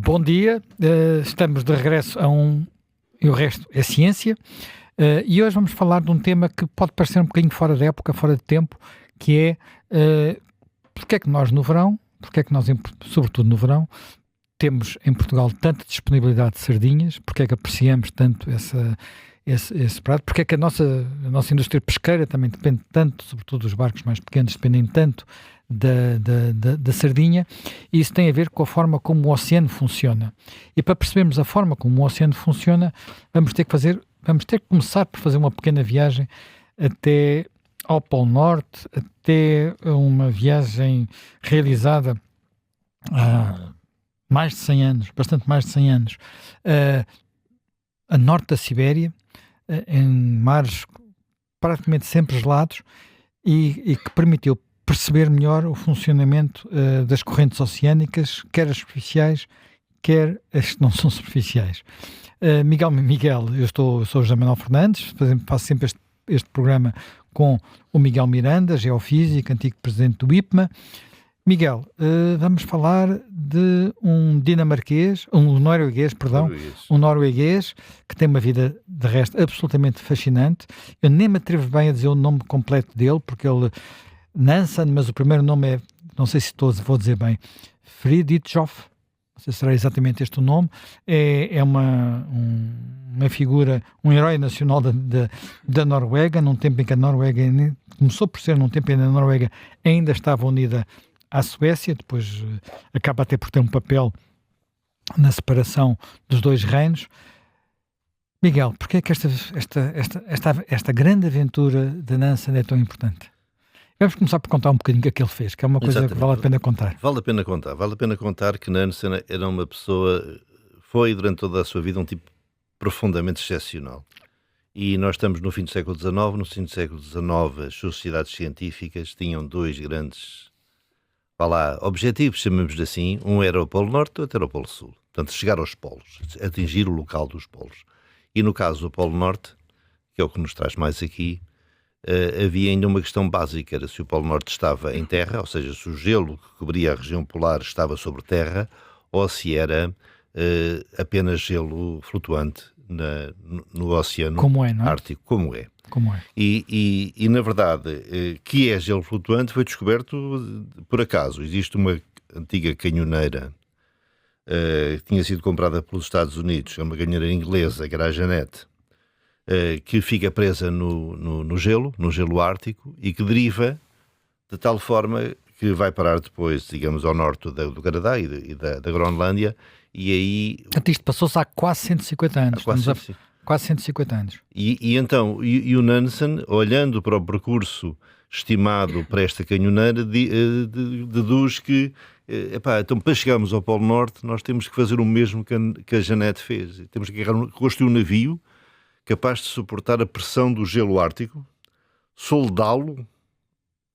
Bom dia, estamos de regresso e o resto é ciência, e hoje vamos falar de um tema que pode parecer um bocadinho fora de época, fora de tempo, que é porque é que nós no verão, porque é que nós, sobretudo no verão, temos em Portugal tanta disponibilidade de sardinhas, porque é que apreciamos tanto esse prato, porque é que a nossa indústria pesqueira também depende tanto, sobretudo os barcos mais pequenos dependem tanto da sardinha, e isso tem a ver com a forma como o oceano funciona. E para percebermos a forma como o oceano funciona, vamos ter que começar por fazer uma pequena viagem até ao Polo Norte, até uma viagem realizada há mais de 100 anos, bastante mais de 100 anos, a norte da Sibéria, em mares praticamente sempre gelados, e que permitiu perceber melhor o funcionamento das correntes oceânicas, quer as superficiais, quer as que não são superficiais. Miguel, sou José Manuel Fernandes, faço sempre este programa com o Miguel Miranda, geofísico, antigo presidente do IPMA. Miguel, vamos falar de um norueguês que tem uma vida, de resto, absolutamente fascinante. Eu nem me atrevo bem a dizer o nome completo dele, porque ele... Nansen, mas o primeiro nome é, não sei se vou dizer bem, Fridtjof, não sei se será exatamente este o nome, é uma figura, um herói nacional da Noruega, num tempo em que a Noruega começou por ser num tempo em que a Noruega ainda estava unida à Suécia, depois acaba até por ter um papel na separação dos dois reinos. Miguel, porquê é que esta grande aventura de Nansen é tão importante? Vamos começar por contar um bocadinho o que ele fez, que é uma coisa que vale a pena contar. Vale a pena contar que Nansen era uma pessoa, foi durante toda a sua vida um tipo profundamente excepcional. E nós estamos no fim do século XIX, no fim do século XIX as sociedades científicas tinham dois grandes, objetivos, chamamos assim, um era o Polo Norte, outro era o Polo Sul. Portanto, chegar aos polos, atingir o local dos polos. E no caso do Polo Norte, que é o que nos traz mais aqui, havia ainda uma questão básica, era se o Polo Norte estava em terra, ou seja, se o gelo que cobria a região polar estava sobre terra, ou se era apenas gelo flutuante no Oceano como é, não é? Ártico, como é. Como é. E na verdade, que é gelo flutuante foi descoberto por acaso. Existe uma antiga canhoneira que tinha sido comprada pelos Estados Unidos, é uma canhoneira inglesa, que era a Jeannette, que fica presa no gelo ártico, e que deriva de tal forma que vai parar depois, digamos, ao norte do Canadá e da Groenlândia, e aí... Isto passou-se há quase 150 anos. Quase 150 anos. E então o Nansen, olhando para o percurso estimado para esta canhoneira, deduz que então para chegarmos ao Polo Norte nós temos que fazer o mesmo que a Jeannette fez. Temos que construir um navio capaz de suportar a pressão do gelo ártico, soldá-lo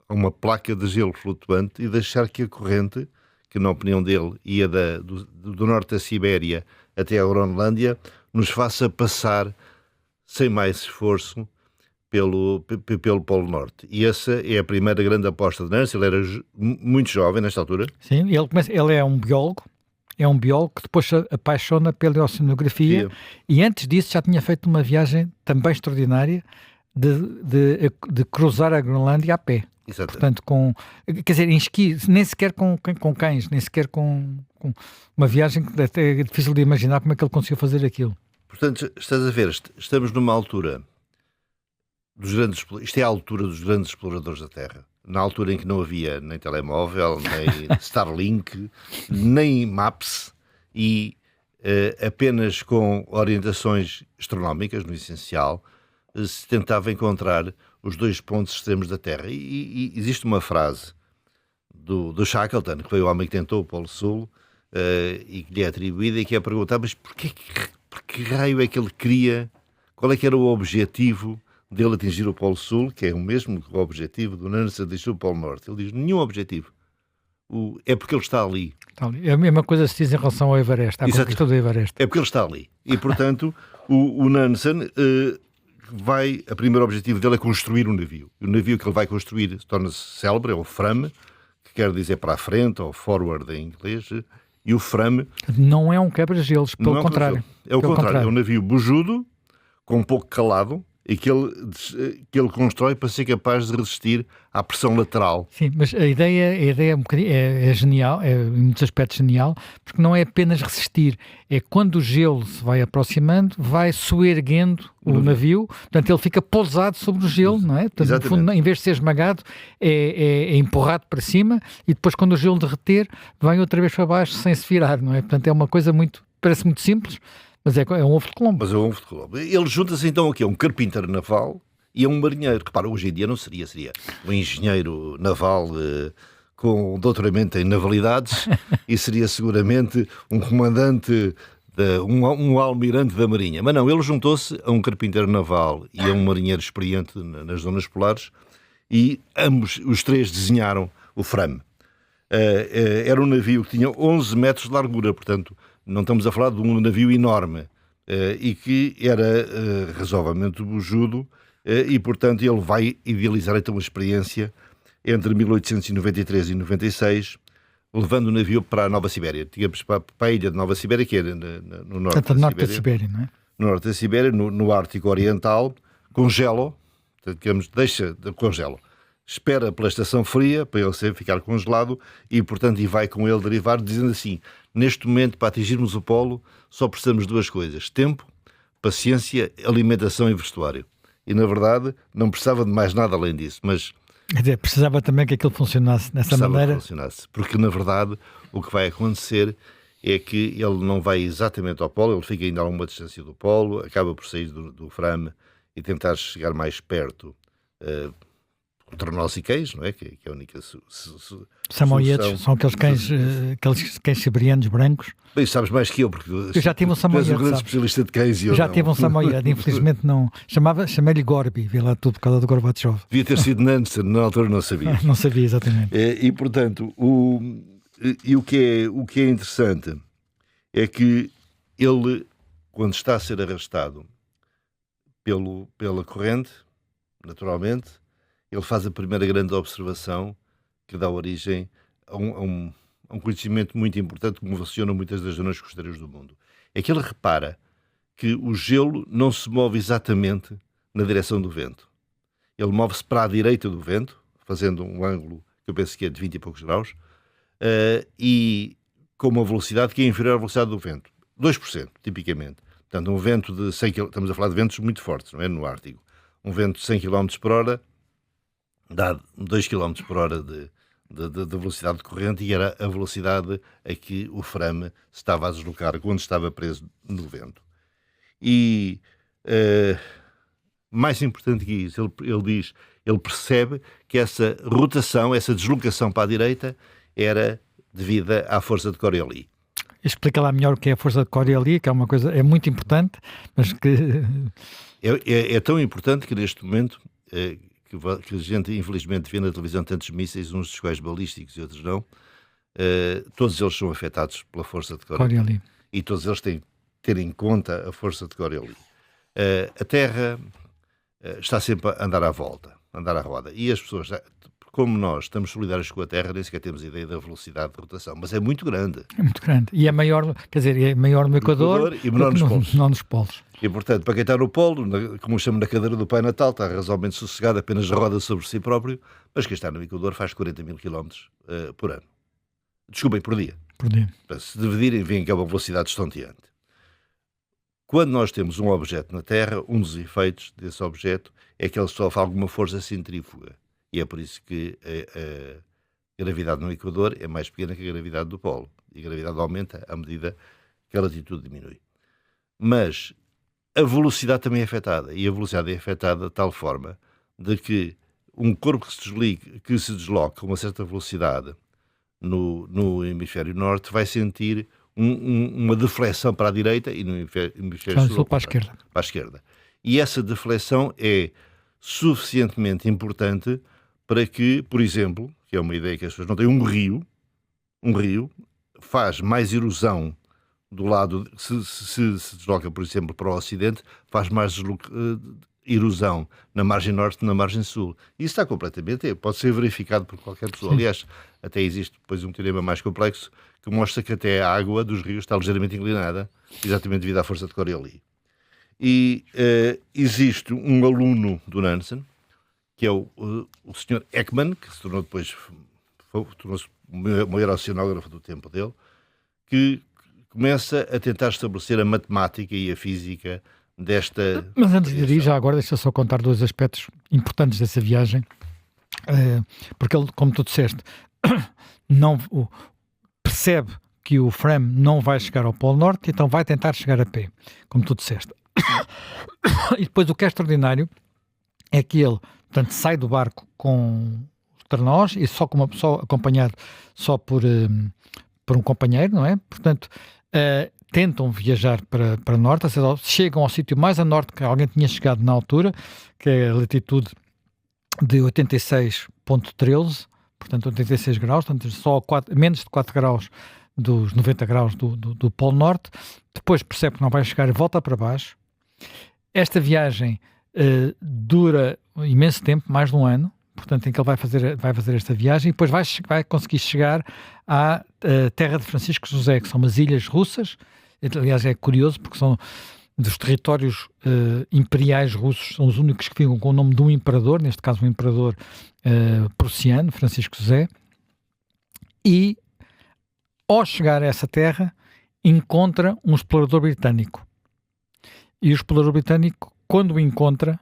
a uma placa de gelo flutuante e deixar que a corrente, que na opinião dele ia do norte da Sibéria até a Groenlândia, nos faça passar sem mais esforço pelo Polo Norte. E essa é a primeira grande aposta de Nansen. Ele era muito jovem nesta altura. Sim, ele é um biólogo. É um biólogo que depois se apaixona pela oceanografia, e antes disso já tinha feito uma viagem também extraordinária de cruzar a Groenlândia a pé. Exatamente. Portanto, quer dizer, em esqui, nem sequer com cães, nem sequer com uma viagem que até é difícil de imaginar como é que ele conseguiu fazer aquilo. Portanto, estás a ver, estamos numa altura isto é a altura dos grandes exploradores da Terra. Na altura em que não havia nem telemóvel, nem Starlink, nem Maps, e apenas com orientações astronómicas, no essencial, se tentava encontrar os dois pontos extremos da Terra. E existe uma frase do Shackleton, que foi o homem que tentou o Polo Sul, e que lhe é atribuída, e que é perguntar, mas por que raio é que ele queria, qual é que era o objetivo dele atingir o Polo Sul, que é o mesmo que o objetivo do Nansen de atingir o Polo Norte? Ele diz, nenhum objetivo. É porque ele está ali. É a mesma coisa se diz em relação ao Everest, à conquista do Everest. É porque ele está ali. E, portanto, o Nansen o primeiro objetivo dele é construir um navio. O navio que ele vai construir torna-se célebre, é o Fram, que quer dizer para a frente, ou forward em inglês, E o Fram... Não é um quebra-gelos, pelo contrário. É o contrário, é um navio bujudo, com pouco calado, e que ele constrói para ser capaz de resistir à pressão lateral. Sim, mas a ideia é, um bocadinho, é genial, é em muitos aspectos genial, porque não é apenas resistir, é quando o gelo se vai aproximando, vai soerguendo o navio, portanto ele fica pousado sobre o gelo, não é? Portanto, no fundo, em vez de ser esmagado, é empurrado para cima e depois quando o gelo derreter, vem outra vez para baixo sem se virar, não é? Portanto é uma coisa parece muito simples, mas é um ovo de Colombo. Mas é um ovo de Colombo. Ele junta-se então aqui a um carpinteiro naval e a um marinheiro. Repara, hoje em dia não seria um engenheiro naval com doutoramento em navalidades e seria seguramente um comandante, um almirante da Marinha. Mas não, ele juntou-se a um carpinteiro naval e a um marinheiro experiente nas zonas polares e ambos, os três, desenharam o Fram. Era um navio que tinha 11 metros de largura, portanto, não estamos a falar de um navio enorme e que era razoavelmente bujudo e, portanto, ele vai idealizar então uma experiência entre 1893 e 96, levando o navio para a Nova Sibéria, digamos, para a ilha de Nova Sibéria, que era no norte da Sibéria, não é? No norte da Sibéria, no Ártico Oriental, congela, digamos, congela. Espera pela estação fria, para ele ficar congelado, e, portanto, vai com ele derivar, dizendo assim, neste momento, para atingirmos o polo, só precisamos de duas coisas, tempo, paciência, alimentação e vestuário. E, na verdade, não precisava de mais nada além disso, mas... Quer dizer, precisava também que aquilo funcionasse dessa maneira. Porque, na verdade, o que vai acontecer é que ele não vai exatamente ao polo, ele fica ainda a uma distância do polo, acaba por sair do Fram e tentar chegar mais perto... contra nós e cães, não é? Que é a única Samoyedes são aqueles cães siberianos brancos. Bem, sabes mais que eu, porque eu já tive um Samoyed, tu és um grande especialista de cães e eu já não. tive um Samoyed, infelizmente não. Chamei-lhe Gorby, vi lá tudo por causa do Gorbachev. Devia ter sido Nansen, na altura não sabia. Não sabia, exatamente. E portanto, o que é interessante é que ele, quando está a ser arrastado pela corrente, naturalmente, ele faz a primeira grande observação que dá origem a um conhecimento muito importante que funciona muitas das zonas costeiras do mundo. É que ele repara que o gelo não se move exatamente na direção do vento. Ele move-se para a direita do vento, fazendo um ângulo que eu penso que é de 20 e poucos graus, e com uma velocidade que é inferior à velocidade do vento. 2%, tipicamente. Portanto, um vento de 100 km, estamos a falar de ventos muito fortes, não é? No Ártico. Um vento de 100 km por hora dá 2 km por hora de velocidade de corrente, e era a velocidade a que o Fram se estava a deslocar quando estava preso no vento. E mais importante que isso, ele percebe que essa rotação, essa deslocação para a direita era devida à força de Coriolis. Explica lá melhor o que é a força de Coriolis, que é uma coisa, é muito importante, mas que... É tão importante que neste momento... que a gente infelizmente vê na televisão tantos mísseis, uns dos quais balísticos e outros não, todos eles são afetados pela força de Coriolis. E todos eles têm que ter em conta a força de Coriolis. A Terra está sempre a andar à volta, a andar à roda, e as pessoas, como nós estamos solidários com a Terra, nem sequer temos ideia da velocidade de rotação, mas é muito grande. É muito grande, e é maior, quer dizer, é maior no Equador e menor nos polos. E, portanto, para quem está no polo, como chamo na cadeira do Pai Natal, está razoavelmente sossegado, apenas roda sobre si próprio, mas quem está no Equador faz 40 mil km por ano. Desculpem, por dia. Por dia. Se dividirem, veem que é uma velocidade estonteante. Quando nós temos um objeto na Terra, um dos efeitos desse objeto é que ele sofre alguma força centrífuga. E é por isso que a gravidade no Equador é mais pequena que a gravidade do polo. E a gravidade aumenta à medida que a latitude diminui. Mas a velocidade também é afetada, e a velocidade é afetada de tal forma de que um corpo que se desloca a uma certa velocidade no hemisfério norte vai sentir uma deflexão para a direita e no hemisfério sul para a esquerda. E essa deflexão é suficientemente importante para que, por exemplo, que é uma ideia que as pessoas não têm, um rio faz mais erosão do lado, se desloca, por exemplo, para o ocidente, faz mais erosão na margem norte que na margem sul. Isso está completamente, pode ser verificado por qualquer pessoa. Sim. Aliás, até existe depois um teorema mais complexo que mostra que até a água dos rios está ligeiramente inclinada, exatamente devido à força de Coriolis. E existe um aluno do Nansen, que é o Sr. Ekman, que se tornou depois, tornou-se o maior oceanógrafo do tempo dele, que começa a tentar estabelecer a matemática e a física desta... Mas antes de ir, já agora deixa só contar 2 aspectos importantes dessa viagem, porque ele, como tu disseste, não percebe que o Fram não vai chegar ao Polo Norte, então vai tentar chegar a pé, como tu disseste. E depois o que é extraordinário é que ele, portanto, sai do barco com os trenós e só acompanhado só por um companheiro, não é? Portanto, tentam viajar para norte, chegam ao sítio mais a norte que alguém tinha chegado na altura, que é a latitude de 86,13, portanto 86 graus, portanto só menos de 4 graus dos 90 graus do Polo Norte. Depois percebe que não vai chegar e volta para baixo. Esta viagem dura imenso tempo, mais de um ano, portanto, em que ele vai fazer esta viagem e depois vai conseguir chegar à terra de Francisco José, que são umas ilhas russas. Aliás, é curioso porque são dos territórios imperiais russos, são os únicos que ficam com o nome de um imperador, neste caso um imperador prussiano, Francisco José, e ao chegar a essa terra encontra um explorador britânico. E o explorador britânico, quando o encontra,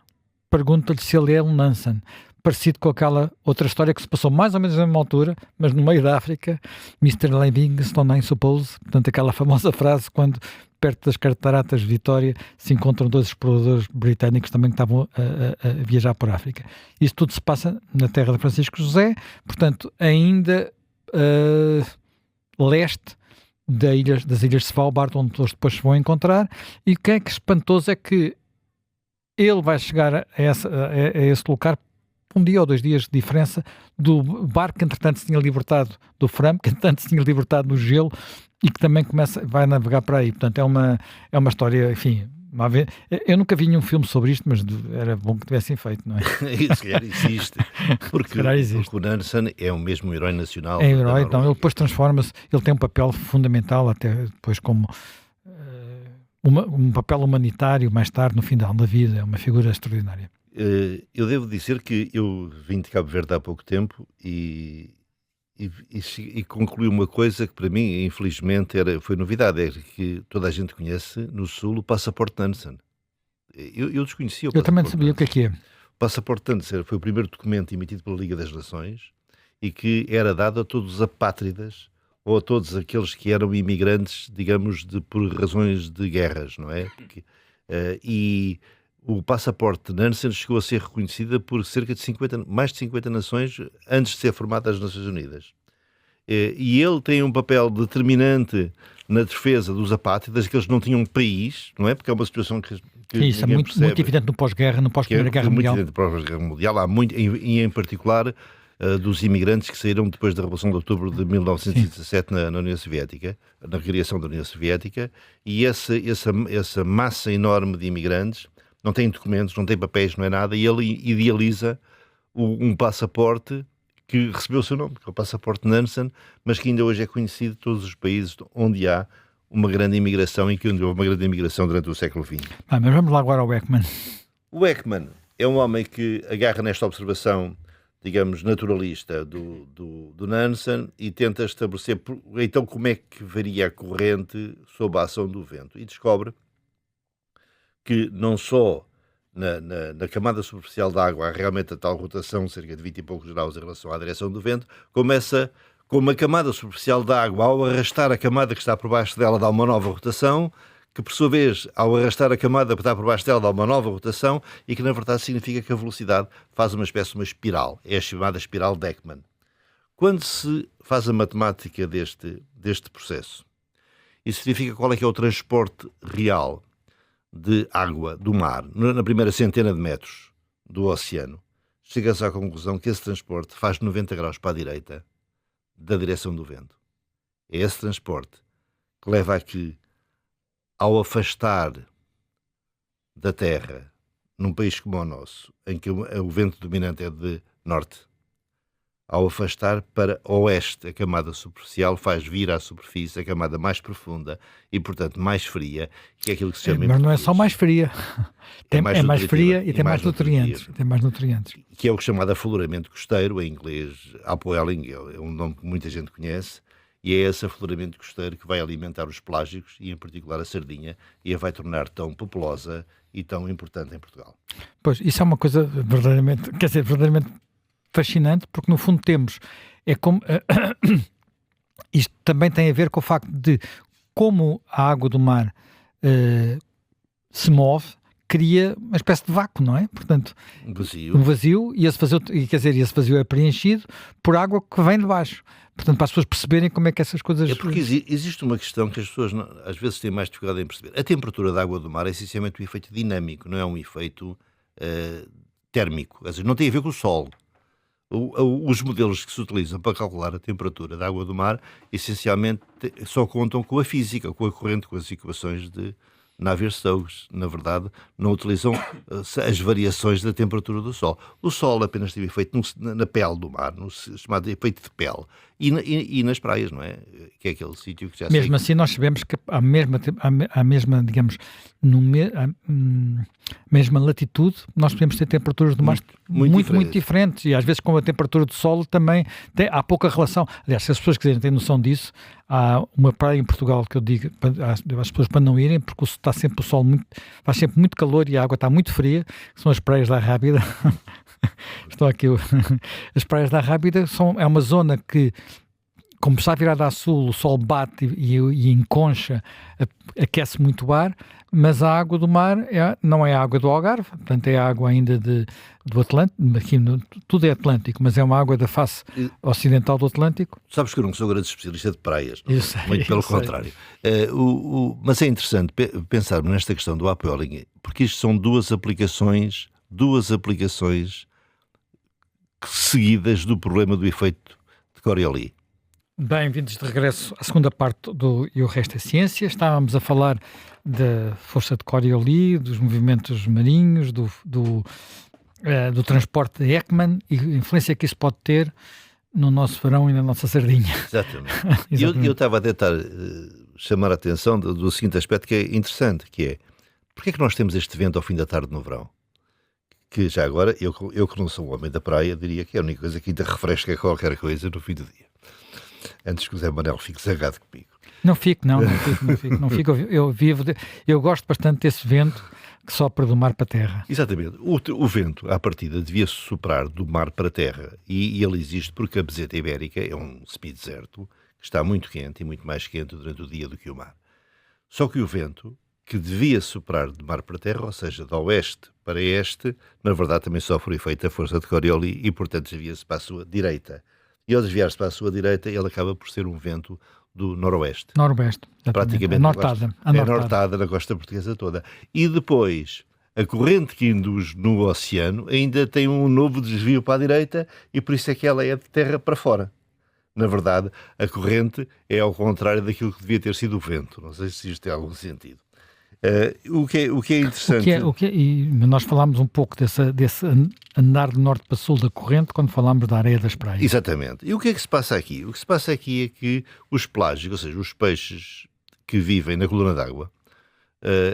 pergunta-lhe se ele é um Nansen, parecido com aquela outra história que se passou mais ou menos na mesma altura, mas no meio da África, Mr. Livingstone, I suppose, portanto aquela famosa frase quando perto das cataratas de Vitória se encontram 2 exploradores britânicos também que estavam a viajar por África. Isso tudo se passa na terra de Francisco José, portanto ainda leste das ilhas de Svalbard, onde eles depois se vão encontrar, e o que é que espantoso é que ele vai chegar a esse lugar um dia ou 2 dias de diferença do barco que entretanto se tinha libertado do Fram, que entretanto se tinha libertado do gelo e que também vai navegar para aí. Portanto, é uma história, enfim, eu nunca vi nenhum filme sobre isto, mas era bom que tivessem feito, não é? Se calhar existe, porque o Nansen é o mesmo herói nacional. É herói, então ele depois transforma-se, ele tem um papel fundamental até depois como um papel humanitário mais tarde, no final da vida, é uma figura extraordinária. Eu devo dizer que eu vim de Cabo Verde há pouco tempo e concluí uma coisa que para mim, infelizmente, foi novidade, é que toda a gente conhece no Sul o passaporte Nansen. Eu desconhecia o passaporte. Eu também sabia o que é. O passaporte Nansen foi o primeiro documento emitido pela Liga das Nações e que era dado a todos os apátridas ou a todos aqueles que eram imigrantes, digamos, por razões de guerras, não é? E o passaporte Nansen chegou a ser reconhecida por cerca de mais de 50 nações antes de ser formada as Nações Unidas. E ele tem um papel determinante na defesa dos apátridas, que eles não tinham país, não é? Porque é uma situação que isso é muito evidente no pós-guerra, no pós-Primeira Guerra Mundial. Muito evidente no pós-Guerra Mundial. Há muito, e em particular dos imigrantes que saíram depois da Revolução de Outubro de 1917 na União Soviética, na criação da União Soviética, e essa massa enorme de imigrantes não tem documentos, não tem papéis, não é nada, e ele idealiza um passaporte que recebeu o seu nome, que é o passaporte Nansen, mas que ainda hoje é conhecido em todos os países onde há uma grande imigração e que onde houve uma grande imigração durante o século XX. Mas vamos lá agora ao Ekman. O Ekman é um homem que agarra nesta observação, digamos, naturalista do Nansen e tenta estabelecer, então, como é que varia a corrente sob a ação do vento. E descobre que não só na camada superficial da água há realmente a tal rotação, cerca de 20 e poucos graus em relação à direção do vento, como a camada superficial da água, ao arrastar a camada que está por baixo dela, dá uma nova rotação, que por sua vez, ao arrastar a camada que está por baixo dela, dá uma nova rotação e que na verdade significa que a velocidade faz uma espécie de uma espiral. É a chamada espiral de Ekman. Quando se faz a matemática deste processo, isso significa qual é que é o transporte real de água do mar, na primeira centena de metros do oceano, chega-se à conclusão que esse transporte faz 90 graus para a direita da direção do vento. É esse transporte que leva a que, ao afastar da Terra, num país como o nosso, em que o vento dominante é de norte, Ao afastar para oeste, a camada superficial faz vir à superfície a camada mais profunda e, portanto, mais fria, que é aquilo que se chama... Mas não é só mais fria. É mais fria e tem mais nutrientes. Que é o chamado afloramento costeiro, em inglês upwelling, é um nome que muita gente conhece, e é esse afloramento costeiro que vai alimentar os pelágicos, e em particular a sardinha, e a vai tornar tão populosa e tão importante em Portugal. Pois, isso é uma coisa verdadeiramente fascinante, porque no fundo temos, é como isto também tem a ver com o facto de como a água do mar se move, cria uma espécie de vácuo, não é? Portanto, um vazio e esse vazio é preenchido por água que vem de baixo. Portanto, para as pessoas perceberem como é que essas coisas... É porque existe uma questão que as pessoas às vezes têm mais dificuldade em perceber. A temperatura da água do mar é essencialmente um efeito dinâmico, não é um efeito térmico. Ou seja, não tem a ver com o sol. Os modelos que se utilizam para calcular a temperatura da água do mar essencialmente só contam com a física, com a corrente, com as equações de Navier-Stokes. Na verdade, não utilizam as variações da temperatura do Sol. O Sol apenas teve efeito na pele do mar, no chamado efeito de pele, e nas praias, não é? Que é aquele sítio que já sei... Mesmo assim, nós sabemos que a mesma, digamos, mesma latitude, nós podemos ter temperaturas do mar muito diferentes, e às vezes com a temperatura do solo também há pouca relação. Aliás, se as pessoas quiserem ter noção disso, há uma praia em Portugal que eu digo às pessoas para não irem, porque está sempre o sol faz sempre muito calor e a água está muito fria, que são as praias da Rábida. Estão aqui. As praias da Rábida é uma zona que, como está virada a sul, o sol bate e enconcha, aquece muito o ar, mas a água do mar não é a água do Algarve, portanto é a água ainda do Atlântico, aqui tudo é Atlântico, mas é uma água da face ocidental do Atlântico. Sabes que eu não sou grande especialista de praias, não? Eu sei, muito pelo contrário. Mas é interessante pensarmos nesta questão do upwelling, porque isto são duas aplicações seguidas do problema do efeito de Coriolis. Bem-vindos de regresso à segunda parte do E o Resto é Ciência. Estávamos a falar da força de Coriolis, dos movimentos marinhos, do transporte de Ekman e a influência que isso pode ter no nosso verão e na nossa sardinha. Exatamente. E eu estava a tentar chamar a atenção do seguinte aspecto que é interessante, que é, porque é que nós temos este vento ao fim da tarde no verão? Que já agora, eu que não sou um homem da praia, diria que é a única coisa que ainda refresca qualquer coisa no fim do dia. Antes que o Zé Manuel fique zangado comigo. Não fico. Eu gosto bastante desse vento que sopra do mar para a terra. Exatamente. O vento, à partida, devia soprar do mar para a terra. E ele existe porque a Meseta Ibérica é um semideserto que está muito quente e muito mais quente durante o dia do que o mar. Só que o vento, que devia soprar do mar para a terra, ou seja, de oeste para este, na verdade também sofre o efeito da força de Coriolis e, portanto, desvia-se para a sua direita. E ao desviar-se para a sua direita, ele acaba por ser um vento do noroeste. Praticamente anortada na costa portuguesa toda. E depois, a corrente que induz no oceano ainda tem um novo desvio para a direita e por isso é que ela é de terra para fora. Na verdade, a corrente é ao contrário daquilo que devia ter sido o vento. Não sei se isto tem algum sentido. O que é interessante... Nós falámos um pouco desse andar de norte para sul da corrente quando falámos da areia das praias. Exatamente. E o que é que se passa aqui? O que se passa aqui é que os pelágicos, ou seja, os peixes que vivem na coluna d'água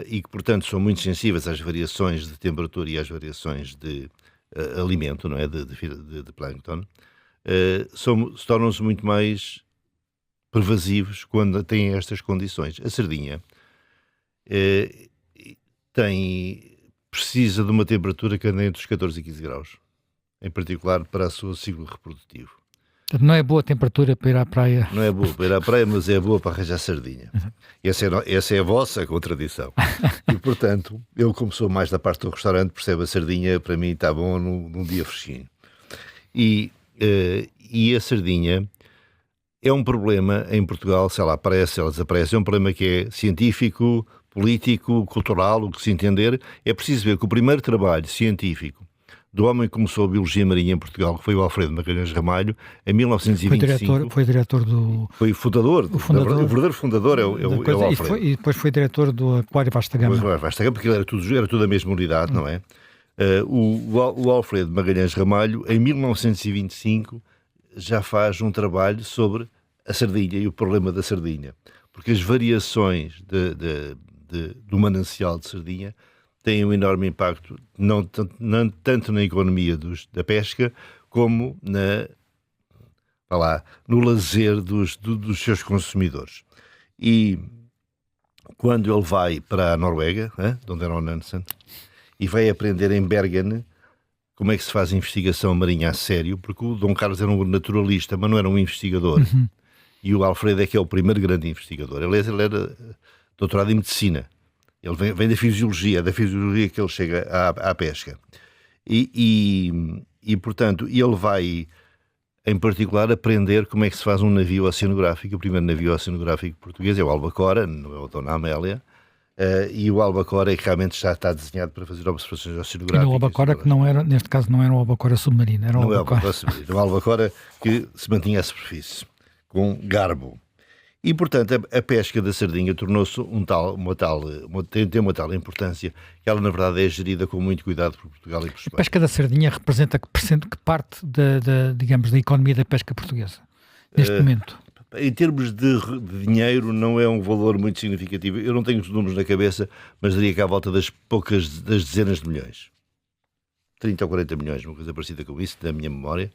e que, portanto, são muito sensíveis às variações de temperatura e às variações de alimento, não é? de plâncton, tornam-se muito mais pervasivos quando têm estas condições. A sardinha precisa de uma temperatura que anda entre os 14 e 15 graus, em particular para o seu ciclo reprodutivo. Não é boa temperatura para ir à praia. Não é boa para ir à praia, mas é boa para arranjar sardinha. Essa é a vossa contradição. E, portanto, eu, como sou mais da parte do restaurante, percebo a sardinha, para mim está bom num dia fresquinho. E a sardinha é um problema em Portugal, se ela aparece, ela desaparece. É um problema que é científico, político, cultural, o que se entender. É preciso ver que o primeiro trabalho científico do homem que começou a biologia marinha em Portugal, que foi o Alfredo Magalhães Ramalho, em 1925... Foi diretor do... Foi fundador. O verdadeiro fundador é o Alfredo. E depois foi diretor do Aquário Vasta Gama. Porque era tudo a mesma unidade, não é? O Alfredo Magalhães Ramalho, em 1925, já faz um trabalho sobre a sardinha e o problema da sardinha, porque as variações do manancial de sardinha têm um enorme impacto, não tanto na economia da pesca, como no lazer dos seus consumidores. E quando ele vai para a Noruega, de onde era o Nansen, e vai aprender em Bergen como é que se faz investigação marinha a sério, porque o Dom Carlos era um naturalista, mas não era um investigador. E o Alfredo é que é o primeiro grande investigador. Ele era doutorado em medicina. Ele vem da fisiologia que ele chega à pesca. E portanto, ele vai, em particular, aprender como é que se faz um navio oceanográfico. O primeiro navio oceanográfico português é o Albacora, não é o Dona Amélia. E o Albacora é que realmente já está desenhado para fazer observações oceanográficas. E o Albacora, que não era, neste caso, não era um Albacora submarino, era um Albacora submarino. Era um Albacora que se mantinha à superfície, com garbo. E, portanto, a pesca da sardinha tornou-se tem uma tal importância que ela, na verdade, é gerida com muito cuidado por Portugal e por Espanha. A pesca da sardinha representa que parte digamos, da economia da pesca portuguesa, neste momento? Em termos de dinheiro, não é um valor muito significativo. Eu não tenho os números na cabeça, mas diria que à volta das dezenas de milhões. 30 ou 40 milhões, uma coisa parecida com isso, da minha memória.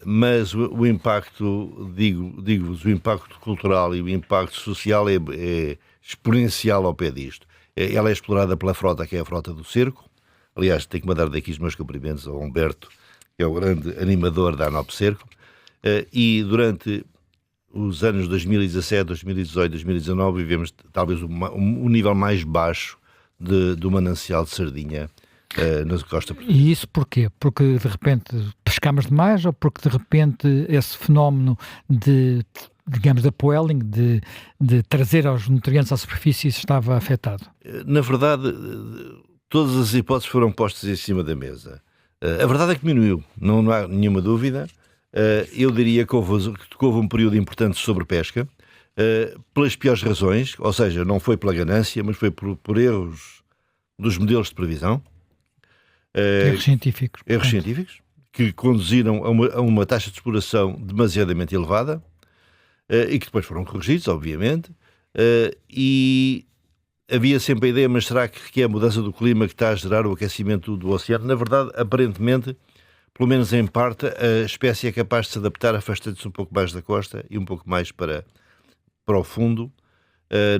Mas o impacto, digo-vos, o impacto cultural e o impacto social é exponencial ao pé disto. Ela é explorada pela frota, que é a frota do cerco. Aliás, tenho que mandar daqui os meus cumprimentos ao Humberto, que é o grande animador da ANOP Cerco. E durante os anos 2017, 2018, 2019, vivemos talvez um nível mais baixo do manancial de sardinha na costa portuguesa. E isso porquê? Porque de repente pescamos demais ou porque de repente esse fenómeno digamos, de upwelling, de trazer os nutrientes à superfície estava afetado? Na verdade, todas as hipóteses foram postas em cima da mesa. A verdade é que diminuiu, não há nenhuma dúvida. Eu diria que houve um período importante de sobrepesca, pelas piores razões, ou seja, não foi pela ganância, mas foi por erros dos modelos de previsão. Erros científicos. Erros científicos, que conduziram a uma taxa de exploração demasiadamente elevada, e que depois foram corrigidos, obviamente, e havia sempre a ideia, mas será que é a mudança do clima que está a gerar o aquecimento do oceano? Na verdade, aparentemente, pelo menos em parte, a espécie é capaz de se adaptar, afastando-se um pouco mais da costa e um pouco mais para o fundo.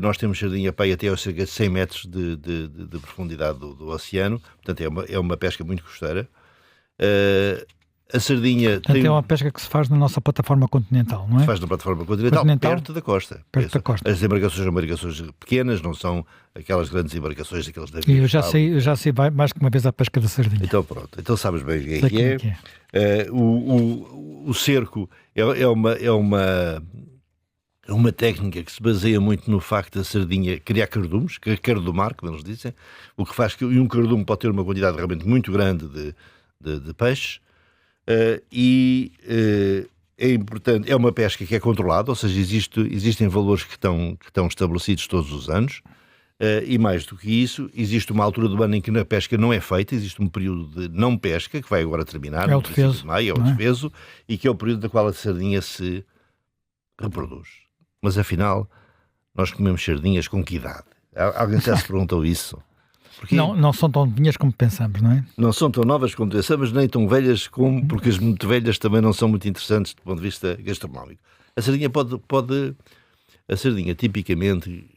Nós temos sardinha pai até aos cerca de 100 metros de profundidade do oceano, portanto é uma pesca muito costeira. A sardinha portanto, é uma pesca que se faz na nossa plataforma continental, não é? Se faz na plataforma continental, perto da costa. Perto da costa. As embarcações são embarcações pequenas, não são aquelas grandes embarcações, aqueles navios. E eu já sei mais que uma vez a pesca da sardinha. Então pronto, então sabes bem o que é. O cerco é uma técnica que se baseia muito no facto da sardinha criar cardumes, cardumar, como eles dizem, o que faz que um cardume pode ter uma quantidade realmente muito grande de peixes. É importante, é uma pesca que é controlada, ou seja, existem valores que estão estabelecidos todos os anos, e mais do que isso, existe uma altura do ano em que a pesca não é feita, existe um período de não pesca, que vai agora terminar, é o defeso, é o defeso, e que é o período no qual a sardinha se reproduz. Mas afinal, nós comemos sardinhas com que idade? Alguém já se perguntou isso? Porque não são tão novinhas como pensamos, não é? Não são tão novas como pensamos, nem tão velhas como, porque as muito velhas também não são muito interessantes do ponto de vista gastronómico. A sardinha a sardinha tipicamente,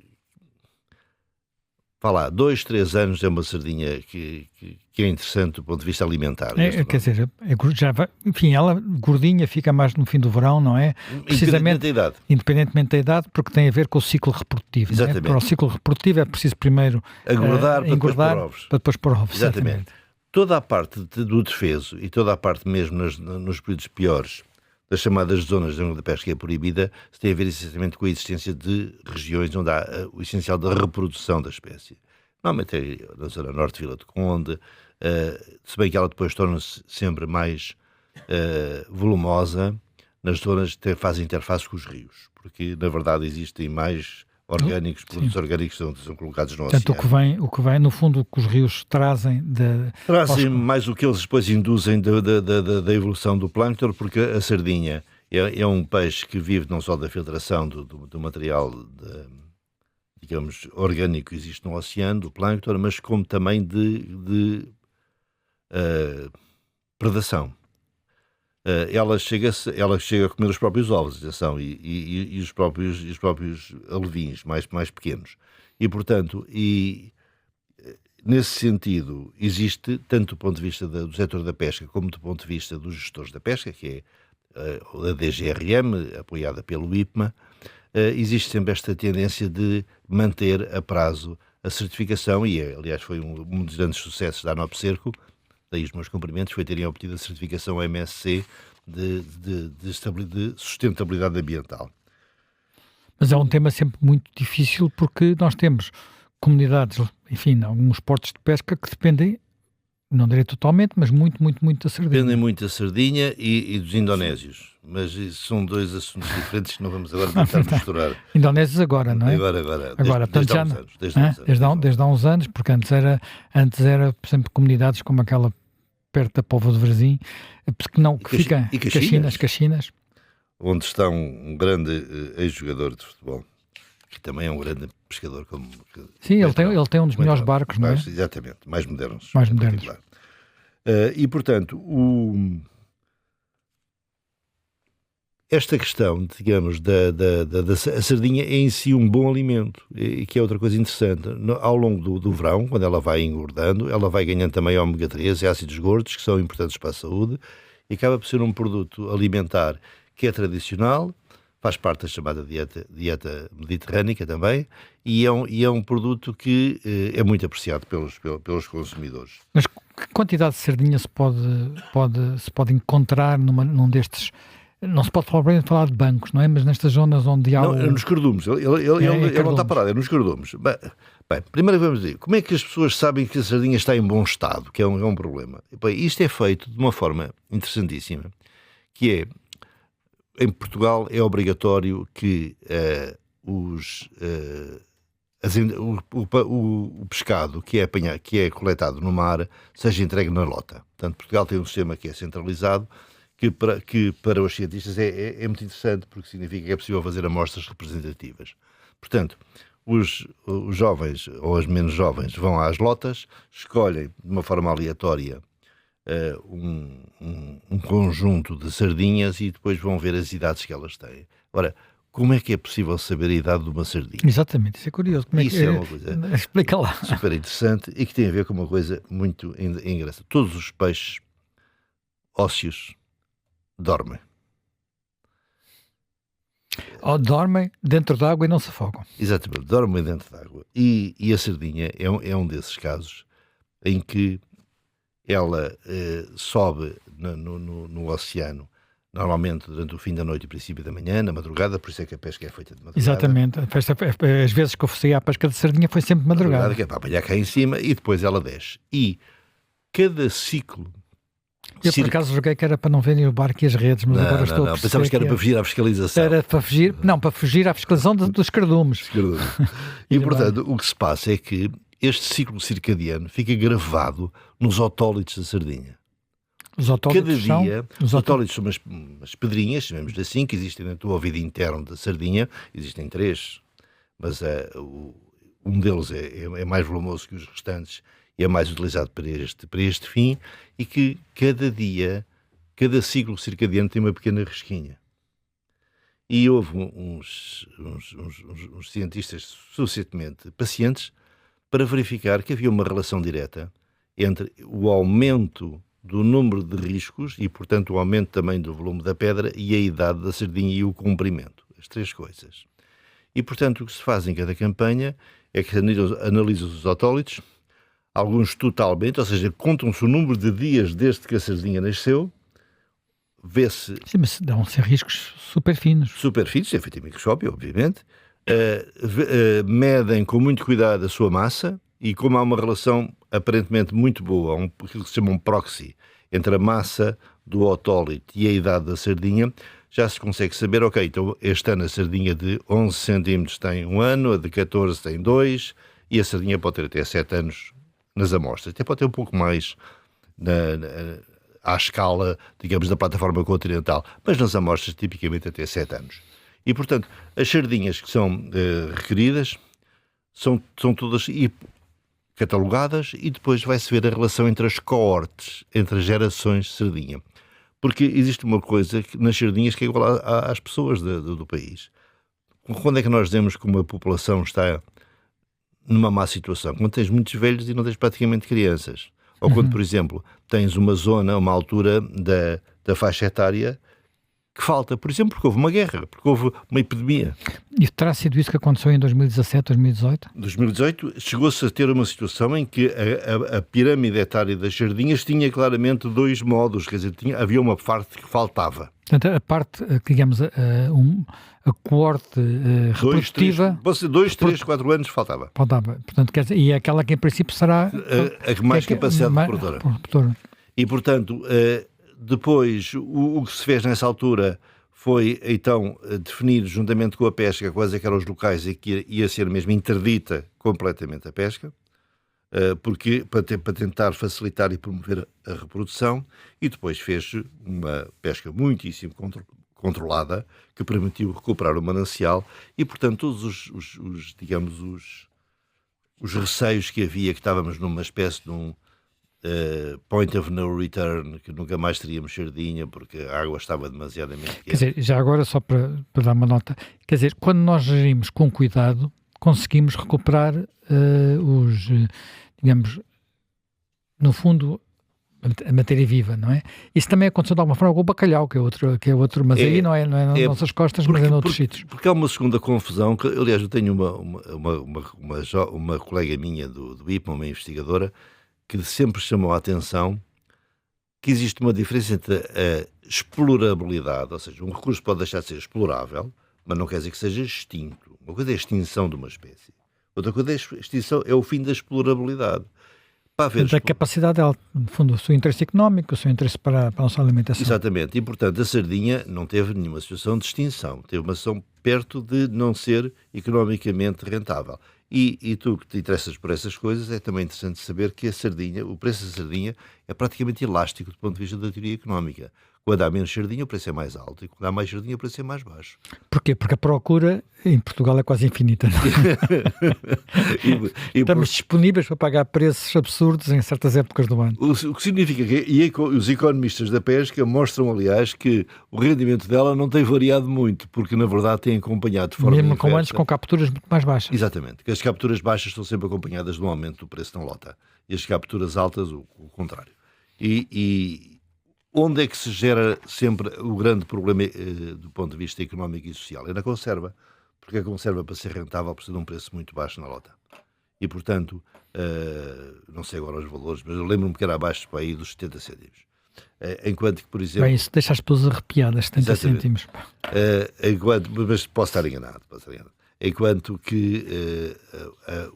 2, 3 anos é uma sardinha que é interessante do ponto de vista alimentar. Quer dizer, enfim, ela gordinha fica mais no fim do verão, não é? Precisamente independentemente da idade, porque tem a ver com o ciclo reprodutivo. Exatamente. Para o ciclo reprodutivo é preciso primeiro engordar para depois pôr ovos. Exatamente. Toda a parte do defeso e toda a parte mesmo nos períodos piores das chamadas zonas onde a pesca é proibida, se tem a ver essencialmente com a existência de regiões onde há o essencial da reprodução da espécie. Normalmente é na zona norte de Vila de Conde, se bem que ela depois torna-se sempre mais volumosa nas zonas que fazem interface com os rios, porque na verdade existem mais orgânicos, produtos orgânicos são colocados no Portanto, oceano. o que vem, no fundo, o que os rios trazem... Trazem mais o que eles depois induzem da evolução do plâncton, porque a sardinha é um peixe que vive não só da filtração do material, digamos, orgânico que existe no oceano, do plâncton, mas como também de predação. Ela chega a comer os próprios ovos, atenção, e os próprios alevins mais pequenos. E, portanto, nesse sentido, existe, tanto do ponto de vista do setor da pesca, como do ponto de vista dos gestores da pesca, que é a DGRM, apoiada pelo IPMA, existe sempre esta tendência de manter a prazo a certificação, e aliás foi um dos grandes sucessos da ANOPSERCO, daí os meus cumprimentos, foi terem obtido a certificação MSC de sustentabilidade ambiental. Mas é um tema sempre muito difícil porque nós temos comunidades, enfim, alguns portos de pesca que dependem, não direi totalmente, mas muito da sardinha. Dependem muito da sardinha e dos indonésios, mas isso são dois assuntos diferentes que não vamos agora tentar misturar. Indonésios agora, não é? Agora, desde há uns anos, porque antes era, por exemplo, comunidades como aquela perto da Póvoa de Varzim, que fica Caxinas, onde está um grande ex-jogador de futebol, que também é um grande pescador. Sim, ele tem um dos melhores barcos, não é? Exatamente, mais modernos. E, portanto, esta questão, digamos, a sardinha é em si um bom alimento, e que é outra coisa interessante. Ao longo do verão, quando ela vai engordando, ela vai ganhando também ômega 3 e ácidos gordos, que são importantes para a saúde, e acaba por ser um produto alimentar que é tradicional, faz parte da chamada dieta mediterrânica também, e é um produto que é muito apreciado pelos consumidores. Mas que quantidade de sardinha se pode encontrar num destes... Não se pode falar de bancos, não é? Mas nestas zonas onde há... Não, é nos cardumes. Ele não está parado, é nos cardumes. Bem, primeiro vamos dizer, como é que as pessoas sabem que a sardinha está em bom estado, que é um problema? Bem, isto é feito de uma forma interessantíssima, que é, em Portugal é obrigatório que o pescado que é coletado no mar seja entregue na lota. Portanto, Portugal tem um sistema que é centralizado, que para os cientistas é muito interessante, porque significa que é possível fazer amostras representativas. Portanto, os jovens ou as menos jovens vão às lotas, escolhem de uma forma aleatória um conjunto de sardinhas e depois vão ver as idades que elas têm. Ora, como é que é possível saber a idade de uma sardinha? Exatamente, isso é curioso. Isso é uma coisa explica lá. Super interessante e que tem a ver com uma coisa muito engraçada. Todos os peixes ósseos dormem. Dormem dentro d'água e não se afogam. Exatamente, dormem dentro d'água. E a sardinha é um desses casos em que ela sobe no oceano, normalmente durante o fim da noite e princípio da manhã, na madrugada, por isso é que a pesca é feita de madrugada. Exatamente, as vezes que eu fui à pesca de sardinha foi sempre de madrugada. Que é para apanhar cá em cima e depois ela desce. E cada ciclo... Eu por acaso joguei que era para não verem o barco e as redes, mas agora estou a perceber. Pensávamos que era para fugir à fiscalização. Era para fugir à fiscalização dos cardumes. E portanto, o que se passa é que este ciclo circadiano fica gravado nos otólitos da sardinha. Os otólitos Os otólitos são umas pedrinhas, chamemos-lhe assim, que existem dentro do ouvido interno da sardinha. Existem 3, mas um deles é mais volumoso que os restantes e é mais utilizado para este fim, e que cada ciclo circadiano tem uma pequena resquinha. E houve uns cientistas suficientemente pacientes para verificar que havia uma relação direta entre o aumento do número de riscos e, portanto, o aumento também do volume da pedra e a idade da sardinha e o comprimento. As 3 coisas. E, portanto, o que se faz em cada campanha é que analisa os otólitos, alguns totalmente, ou seja, contam-se o número de dias desde que a sardinha nasceu, vê-se... Sim, mas dão ser riscos super finos. Super finos, é feito em microscópio, obviamente. Medem com muito cuidado a sua massa e como há uma relação aparentemente muito boa, aquilo que se chama um proxy, entre a massa do otólito e a idade da sardinha, já se consegue saber, ok, então este ano a sardinha de 11 centímetros tem 1 ano, a de 14 tem 2, e a sardinha pode ter até 7 anos nas amostras. Até pode ter um pouco mais à escala, digamos, da plataforma continental, mas nas amostras tipicamente até 7 anos. E, portanto, as sardinhas que são requeridas são todas catalogadas, e depois vai-se ver a relação entre as coortes, entre as gerações de sardinha. Porque existe uma coisa nas sardinhas que é igual às pessoas do país. Quando é que nós dizemos que uma população está numa má situação? Quando tens muitos velhos e não tens praticamente crianças. Ou quando, por exemplo, tens uma zona, uma altura da faixa etária que falta, por exemplo, porque houve uma guerra, porque houve uma epidemia. E terá sido isso que aconteceu em 2017, 2018? Em 2018 chegou-se a ter uma situação em que a pirâmide etária das sardinhas tinha claramente 2 modos, quer dizer, havia uma parte que faltava. Portanto, a parte, digamos, a coorte reprodutiva... 2, 3, 4 anos faltava. Faltava. Portanto, quer dizer, e é aquela que em princípio será... A mais capacidade reprodutora. E, portanto... Depois, o que se fez nessa altura foi, então, definir juntamente com a pesca quais é que eram os locais em que ia ser mesmo interdita completamente a pesca, porque, para tentar facilitar e promover a reprodução, e depois fez uma pesca muitíssimo controlada, que permitiu recuperar o manancial, e, portanto, todos os receios que havia, que estávamos numa espécie de um point of no return, que nunca mais teríamos sardinha porque a água estava demasiadamente quente. Quer dizer, já agora só para dar uma nota, quer dizer, quando nós gerimos com cuidado, conseguimos recuperar digamos, no fundo, a matéria viva, não é? Isso também aconteceu de alguma forma com o bacalhau, que é outro, mas aí não é nas nossas costas, mas é noutros sítios. Porque há uma segunda confusão, que, aliás, eu tenho uma colega minha do IPA, uma investigadora, que sempre chamou a atenção que existe uma diferença entre a explorabilidade, ou seja, um recurso pode deixar de ser explorável, mas não quer dizer que seja extinto. Uma coisa é a extinção de uma espécie. Outra coisa é a extinção, é o fim da explorabilidade. Da capacidade dela, no fundo, o seu interesse económico, o seu interesse para a nossa alimentação. Exatamente. E, portanto, a sardinha não teve nenhuma situação de extinção. Teve uma situação perto de não ser economicamente rentável. E tu que te interessas por essas coisas, é também interessante saber que a sardinha, o preço da sardinha é praticamente elástico do ponto de vista da teoria económica. Quando há menos sardinha, o preço é mais alto, e quando há mais sardinha, o preço é mais baixo. Porquê? Porque a procura em Portugal é quase infinita, não é? Estamos disponíveis para pagar preços absurdos em certas épocas do ano. O que significa que os economistas da pesca mostram, aliás, que o rendimento dela não tem variado muito, porque na verdade tem acompanhado de forma mesmo inversa. Com anos com capturas muito mais baixas. Exatamente, que as capturas baixas estão sempre acompanhadas do aumento do preço na lota, e as capturas altas o contrário. E onde é que se gera sempre o grande problema do ponto de vista económico e social? É na conserva, porque a conserva, para ser rentável, precisa de um preço muito baixo na lota. E, portanto, não sei agora os valores, mas eu lembro-me que era abaixo para aí dos 70 cêntimos. Enquanto que, por exemplo... Bem, isso deixa as pessoas arrepiadas, 70 cêntimos. Mas posso estar enganado. Enquanto que a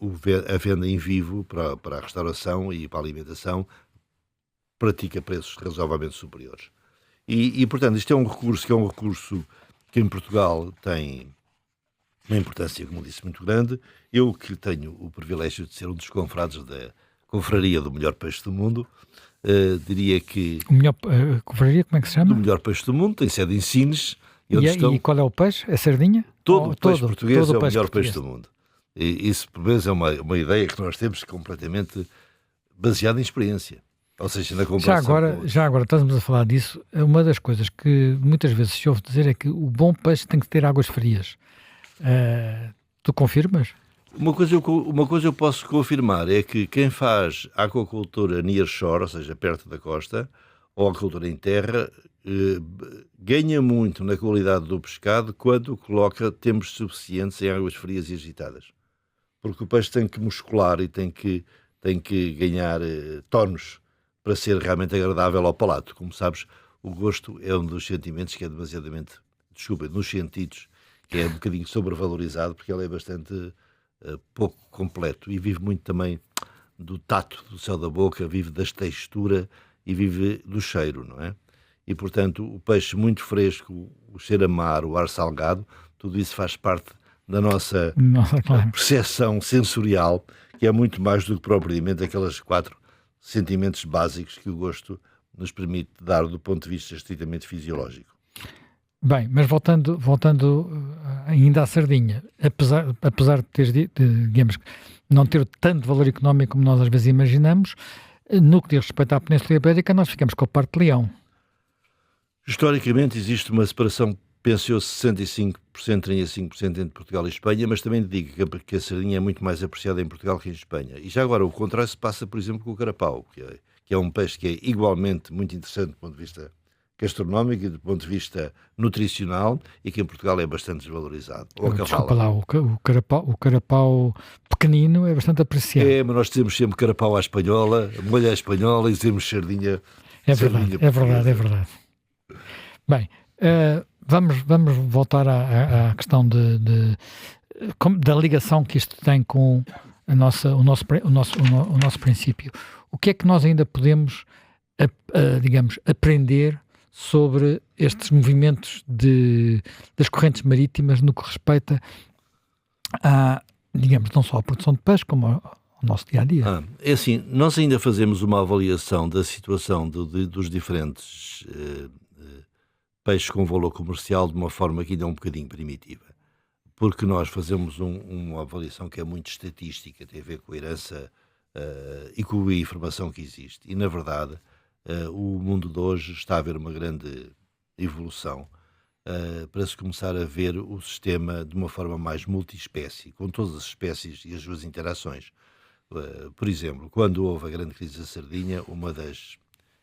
venda em vivo para a restauração e para a alimentação pratica preços razoavelmente superiores. E, portanto, isto é um recurso que em Portugal tem uma importância, como disse, muito grande. Eu, que tenho o privilégio de ser um dos confrades da confraria do melhor peixe do mundo, diria que... O melhor confraria, como é que se chama? Do melhor peixe do mundo, tem sede em Sines. E qual é o peixe? É sardinha? Todo o peixe português é o melhor peixe do mundo. E isso, por vezes, é uma ideia que nós temos completamente baseada em experiência. Ou seja, na comparação. Já agora estamos a falar disso. Uma das coisas que muitas vezes se ouve dizer é que o bom peixe tem que ter águas frias. Tu confirmas? Uma coisa eu posso confirmar é que quem faz aquacultura near shore, ou seja, perto da costa, ou aquacultura em terra, ganha muito na qualidade do pescado quando coloca tempos suficientes em águas frias e agitadas. Porque o peixe tem que muscular e tem que ganhar tonos para ser realmente agradável ao palato. Como sabes, o gosto é um dos sentimentos que é demasiadamente, nos sentidos, que é um bocadinho sobrevalorizado, porque ele é bastante pouco completo e vive muito também do tato do céu da boca, vive da textura e vive do cheiro, não é? e, portanto, o peixe muito fresco, o cheiro a mar, o ar salgado, tudo isso faz parte da nossa Claro. percepção sensorial, que é muito mais do que propriamente aqueles 4 sentimentos básicos que o gosto nos permite dar do ponto de vista estritamente fisiológico. Bem, mas voltando ainda à sardinha, apesar digamos, não ter tanto valor económico como nós às vezes imaginamos, no que diz respeito à Península Ibérica, nós ficamos com a parte de Leão. Historicamente existe uma separação, penso eu, 65%, 35% entre Portugal e Espanha, mas também digo que a sardinha é muito mais apreciada em Portugal que em Espanha. E já agora o contrário se passa, por exemplo, com o carapau, que é um peixe que é igualmente muito interessante do ponto de vista gastronómico e do ponto de vista nutricional, e que em Portugal é bastante desvalorizado. Ou a Desculpa cavala. lá, o carapau pequenino é bastante apreciado. É, mas nós dizemos sempre carapau à espanhola, molho à espanhola, e dizemos sardinha. É verdade, é verdade, é verdade. Bem, vamos voltar à questão da ligação que isto tem com o nosso princípio. O que é que nós ainda podemos, digamos, aprender sobre estes movimentos das correntes marítimas no que respeita a, digamos, não só à produção de peixe, como ao nosso dia-a-dia? É assim, nós ainda fazemos uma avaliação da situação dos diferentes peixes com valor comercial de uma forma que ainda é um bocadinho primitiva, porque nós fazemos uma avaliação que é muito estatística, tem a ver com a herança e com a informação que existe. E, na verdade, o mundo de hoje está a haver uma grande evolução para se começar a ver o sistema de uma forma mais multiespécie, com todas as espécies e as suas interações. Por exemplo, quando houve a grande crise da sardinha, uma das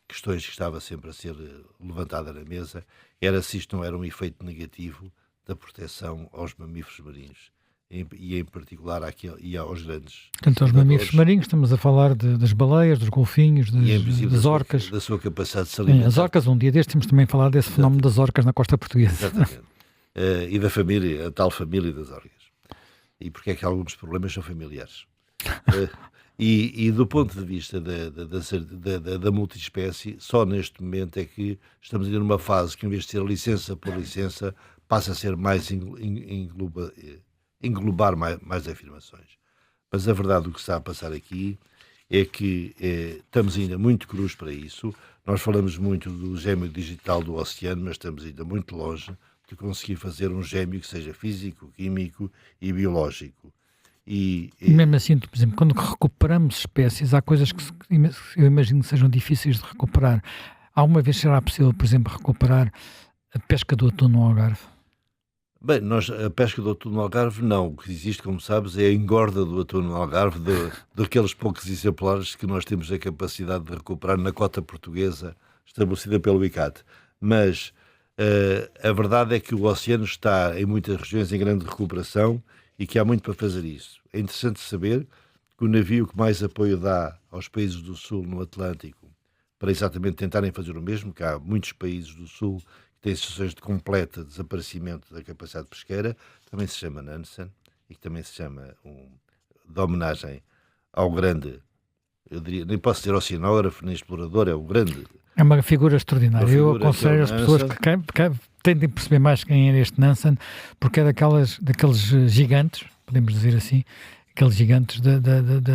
questões que estava sempre a ser levantada na mesa era se isto não era um efeito negativo da proteção aos mamíferos marinhos, e em particular e aos grandes. Portanto, aos mamíferos marinhos, estamos a falar das baleias, dos golfinhos, das orcas. Da sua capacidade de se alimentar. As orcas, um dia destes temos também a falar desse fenómeno das orcas na costa portuguesa. Exatamente. E da família, a tal família das orcas. E porque é que alguns problemas são familiares. E do ponto de vista da multiespécie, só neste momento é que estamos ainda numa fase que, em vez de ser licença por licença, passa a ser mais englobar mais afirmações. Mas a verdade do que está a passar aqui é que estamos ainda muito crus para isso. Nós falamos muito do gêmeo digital do oceano, mas estamos ainda muito longe de conseguir fazer um gêmeo que seja físico, químico e biológico. E mesmo assim, por exemplo, quando recuperamos espécies, há coisas que eu imagino que sejam difíceis de recuperar. Alguma vez será possível, por exemplo, recuperar a pesca do atum no Algarve? Bem, a pesca do atum no Algarve não. O que existe, como sabes, é a engorda do atum no Algarve, daqueles poucos exemplares que nós temos a capacidade de recuperar na cota portuguesa estabelecida pelo ICAT. Mas a verdade é que o oceano está, em muitas regiões, em grande recuperação, e que há muito para fazer isso. É interessante saber que o navio que mais apoio dá aos países do Sul no Atlântico para exatamente tentarem fazer o mesmo, que há muitos países do Sul que têm situações de completo desaparecimento da capacidade pesqueira, também se chama Nansen, e que também se chama de homenagem ao grande, eu diria, nem posso dizer oceanógrafo, nem explorador, é o grande. É uma figura extraordinária. Eu aconselho as pessoas que tentem perceber mais quem é este Nansen, porque é daqueles gigantes, podemos dizer assim, aqueles gigantes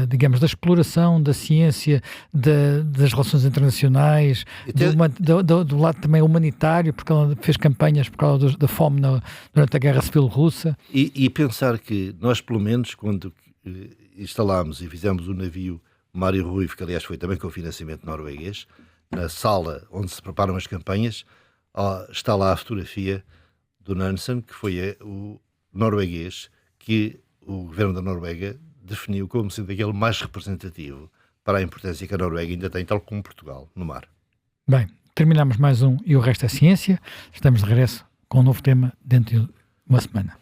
digamos, da exploração, da ciência, das relações internacionais, do lado também humanitário, porque ela fez campanhas por causa da fome durante a Guerra Civil Russa. E pensar que nós, pelo menos, quando instalámos e fizemos o navio Mário Ruivo, que aliás foi também com financiamento norueguês, na sala onde se preparam as campanhas, está lá a fotografia do Nansen, que foi o norueguês que o governo da Noruega definiu como sendo aquele mais representativo para a importância que a Noruega ainda tem, tal como Portugal, no mar. Bem, terminamos mais um E o Resto é Ciência. Estamos de regresso com um novo tema dentro de uma semana.